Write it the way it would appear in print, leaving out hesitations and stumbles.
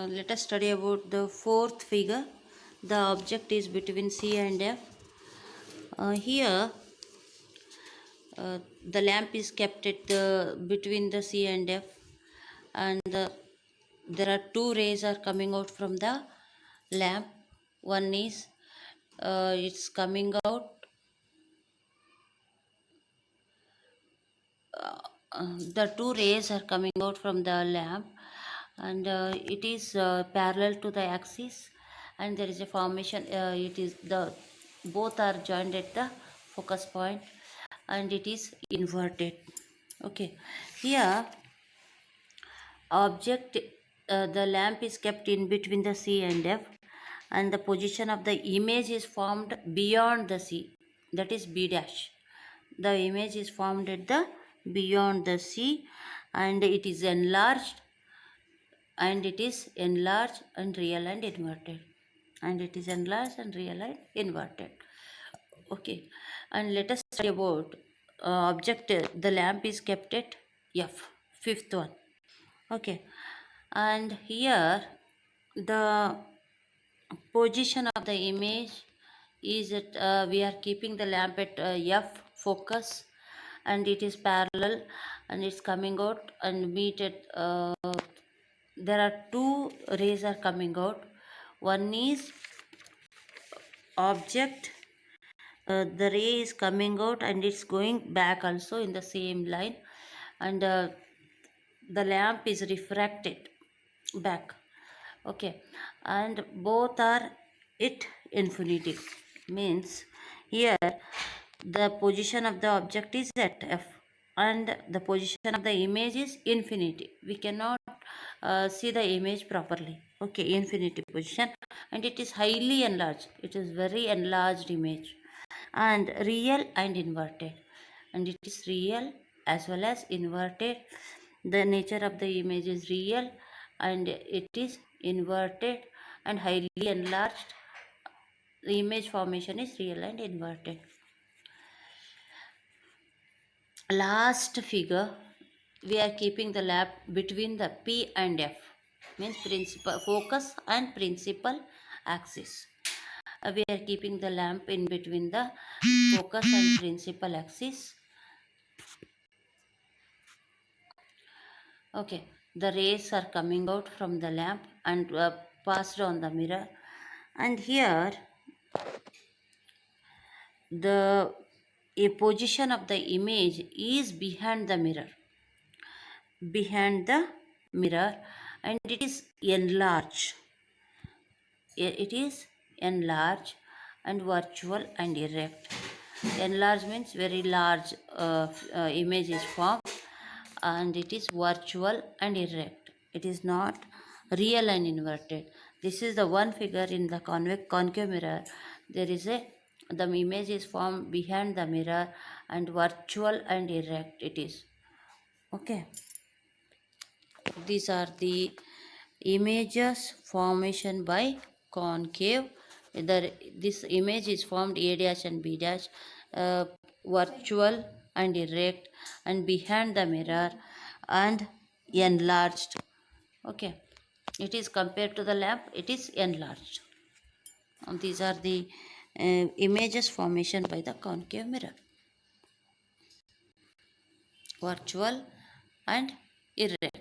Let us study about the fourth figure. The object is between C and F. Here, the lamp is kept at between the C and F, and there are two rays are coming out from the lamp. One is it's coming out. The two rays are coming out from the lamp, and it is parallel to the axis, and there is a formation. It is the both are joined at the focus point, and it is inverted. Okay, here object the lamp is kept in between the C and F, and the position of the image is formed beyond the C, that is B dash. The image is formed at the beyond the C, and it is enlarged, and it is enlarged and realigned inverted, and it is enlarged and realigned inverted. Okay, and let us study about object. The lamp is kept at F, fifth one. Okay, and here the position of the image is that we are keeping the lamp at F focus, and it is parallel, and it's coming out and meet at there are two rays are coming out. One is object, the ray is coming out and it's going back also in the same line, and the lamp is refracted back. Okay, and both are at infinity, means here the position of the object is at F, and the position of the image is infinity. We cannot see the image properly. Okay, infinity position, and it is highly enlarged. It is very enlarged image, and real and inverted, and it is real as well as inverted. The nature of the image is real, and it is inverted and highly enlarged. The image formation is real and inverted. Last figure, we are keeping the lamp between the P and F, means principal focus and principal axis. We are keeping the lamp in between the focus and principal axis. Okay, the rays are coming out from the lamp and passed on the mirror, and here the position of the image is behind the mirror, and it is enlarged. It is enlarged and virtual and erect. Enlarged means very large image is formed, and it is virtual and erect. It is not real and inverted. This is the one figure in the concave mirror. There is the image is formed behind the mirror and virtual and erect it is. Okay, these are the images formation by concave. This image is formed A dash and B dash, virtual and erect, and behind the mirror and enlarged. Okay, it is compared to the lamp, it is enlarged. And these are the images formation by the concave mirror, virtual and erect.